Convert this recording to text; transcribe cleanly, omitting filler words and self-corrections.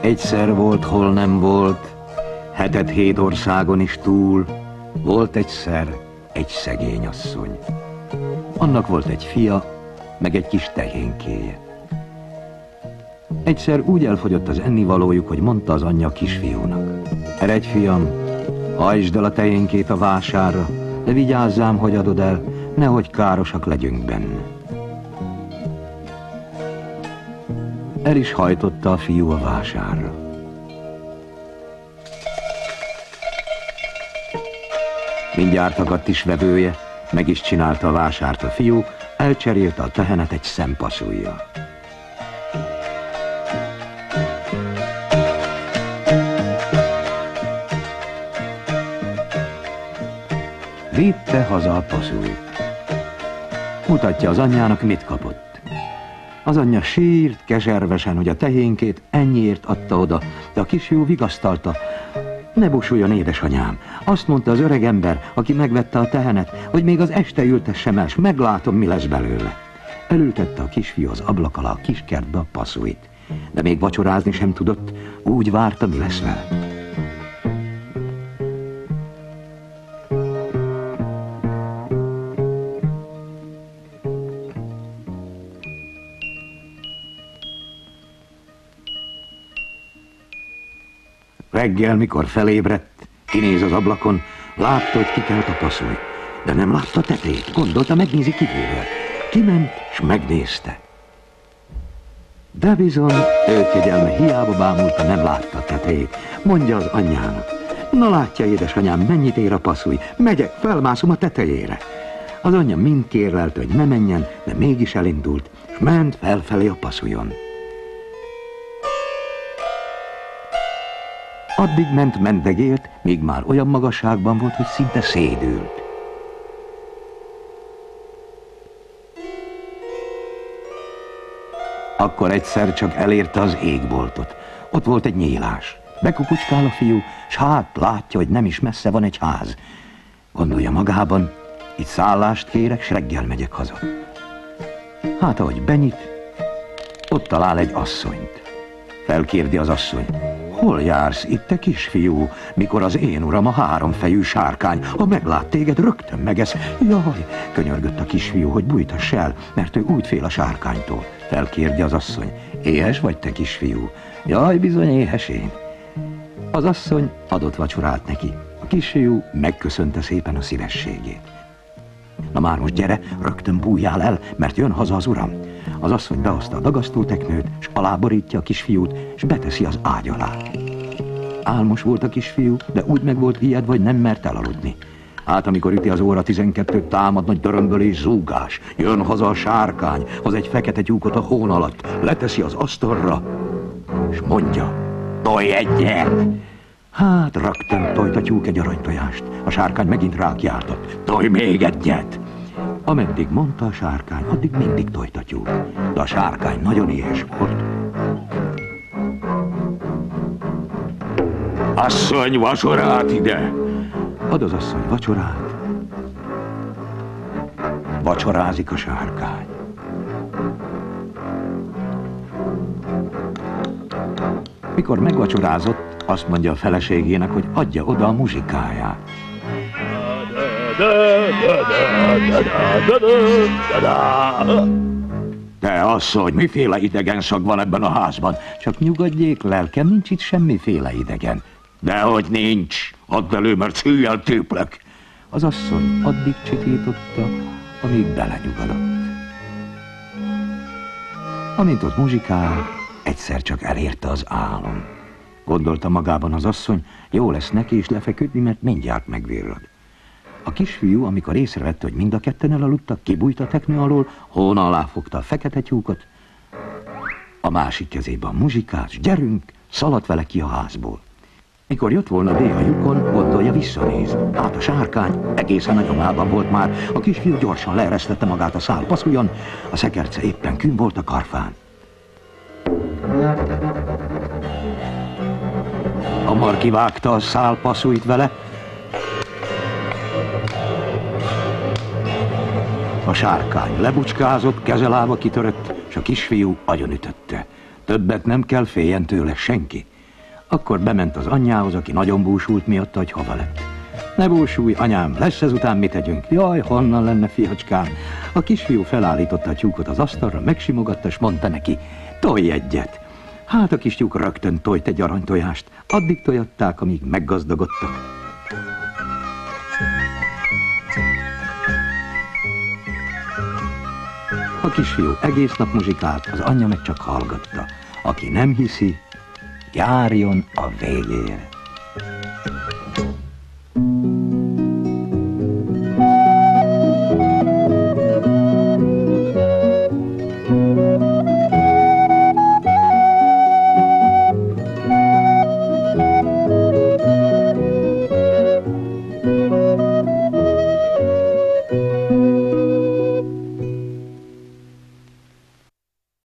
Egyszer volt, hol nem volt, hetet hét országon is túl, volt egyszer egy szegény asszony. Annak volt egy fia, meg egy kis tehénkéje. Egyszer úgy elfogyott az ennivalójuk, hogy mondta az anyja a kisfiúnak: eredj, fiam, hajtsd el a tehénkét a vásárra, de vigyázzám, hogy adod el, nehogy károsak legyünk benne. El is hajtotta a fiú a vásárra. Mindjárt akadt is vevője, meg is csinálta a vásárt a fiú, elcserélte a tehenet egy szempaszújjal. Vitte haza a paszújt. Mutatja az anyjának, mit kapott. Az anyja sírt keservesen, hogy a tehénkét ennyiért adta oda, de a kisfiú vigasztalta: ne busuljon, édesanyám, azt mondta az öreg ember, aki megvette a tehenet, hogy még az este ültessem el, s meglátom, mi lesz belőle. Elültette a kisfiú az ablak alá a kiskertbe a paszújt, de még vacsorázni sem tudott, úgy várta, mi lesz vele. Reggel, mikor felébredt, kinéz az ablakon, látta, hogy kikelt a paszúj, de nem látta tetejét, gondolta, megnézi kívülről. Kiment, s megnézte. De bizony, ő kegyelme hiába bámulta, nem látta tetejét. Mondja az anyjának: na látja, édesanyám, mennyit ér a paszúj, megyek, felmászom a tetejére. Az anyja mind kérlelte, hogy ne menjen, de mégis elindult, s ment felfelé a paszújon. Addig ment, mendegélt, míg már olyan magasságban volt, hogy szinte szédült. Akkor egyszer csak elérte az égboltot. Ott volt egy nyílás. Bekukucskál a fiú, s hát látja, hogy nem is messze van egy ház. Gondolja magában: itt szállást kérek, s reggel megyek haza. Hát ahogy benyit, ott talál egy asszonyt. Felkérdi az asszony: hol jársz itt, te kisfiú, mikor az én uram, a háromfejű sárkány, ha meglát téged, rögtön megesz? Jaj, könyörgött a kisfiú, hogy bújtass el, mert ő úgy fél a sárkánytól. Felkérdi az asszony: éhes vagy, te kisfiú? Jaj, bizony éhes én. Az asszony adott vacsorát neki. A kisfiú megköszönte szépen a szívességét. Na már most gyere, rögtön bújjál el, mert jön haza az uram. Az asszony behozta a dagasztóteknőt, s aláborítja a kisfiút, s beteszi az ágy alá. Álmos volt a kisfiú, de úgy meg volt ijedve, hogy nem mert elaludni. Hát amikor üti az óra 12-t, támad nagy dörömbölés, zúgás. Jön haza a sárkány, hoz egy fekete tyúkot a hón alatt, leteszi az asztalra, s mondja: tolj egyet! Hát rögtön tojt a tyúk egy aranytojást. A sárkány megint rákiáltott: tolj még egyet! Ameddig mondta a sárkány, addig mindig tojt a tyúk. De a sárkány nagyon éhes volt. Asszony, vacsorát ide! Ad az asszony vacsorát. Vacsorázik a sárkány. Mikor megvacsorázott, azt mondja a feleségének, hogy adja oda a muzsikáját. Te asszony, miféle idegen szag van ebben a házban? Csak nyugodjék, lelkem, nincs itt semmiféle idegen. Dehogy nincs, add elő, mert szűjjel téplek. Az asszony addig csitította, amíg belenyugodott. Amint ott muzsikál, egyszer csak elérte az álom. Gondolta magában az asszony, jó lesz neki is lefeküdni, mert mindjárt megvirrad. A kisfiú, amikor észrevette, hogy mind a ketten elaludtak, kibújt a teknő alól, hóna alá fogta a fekete tyúkot, a másik kezében muzsikás, gyerünk, szaladt vele ki a házból. Mikor jött volna B a lyukon, gondolja, visszanéz. Hát a sárkány egészen a nyomában volt már, a kisfiú gyorsan leeresztette magát a szálpasszújon, a szekerce éppen kün volt a karfán. Hamar kivágta a szálpasszúit vele, a sárkány lebucskázott, kezelába kitörött, és a kisfiú agyonütötte. Többet nem kell, féljen tőle senki. Akkor bement az anyjához, aki nagyon búsult miatta, hogy hova lett. Ne búsulj, anyám, lesz ezután mit tegyünk? Jaj, honnan lenne, fiacskám? A kisfiú felállította a tyúkot az asztalra, megsimogatta, és mondta neki, tolj egyet. Hát a kis tyúk rögtön tojt egy aranytojást. Addig tojatták, amíg meggazdagodtak. A kisfiú egész nap muzsikált, az anyja meg csak hallgatta. Aki nem hiszi, járjon a végére.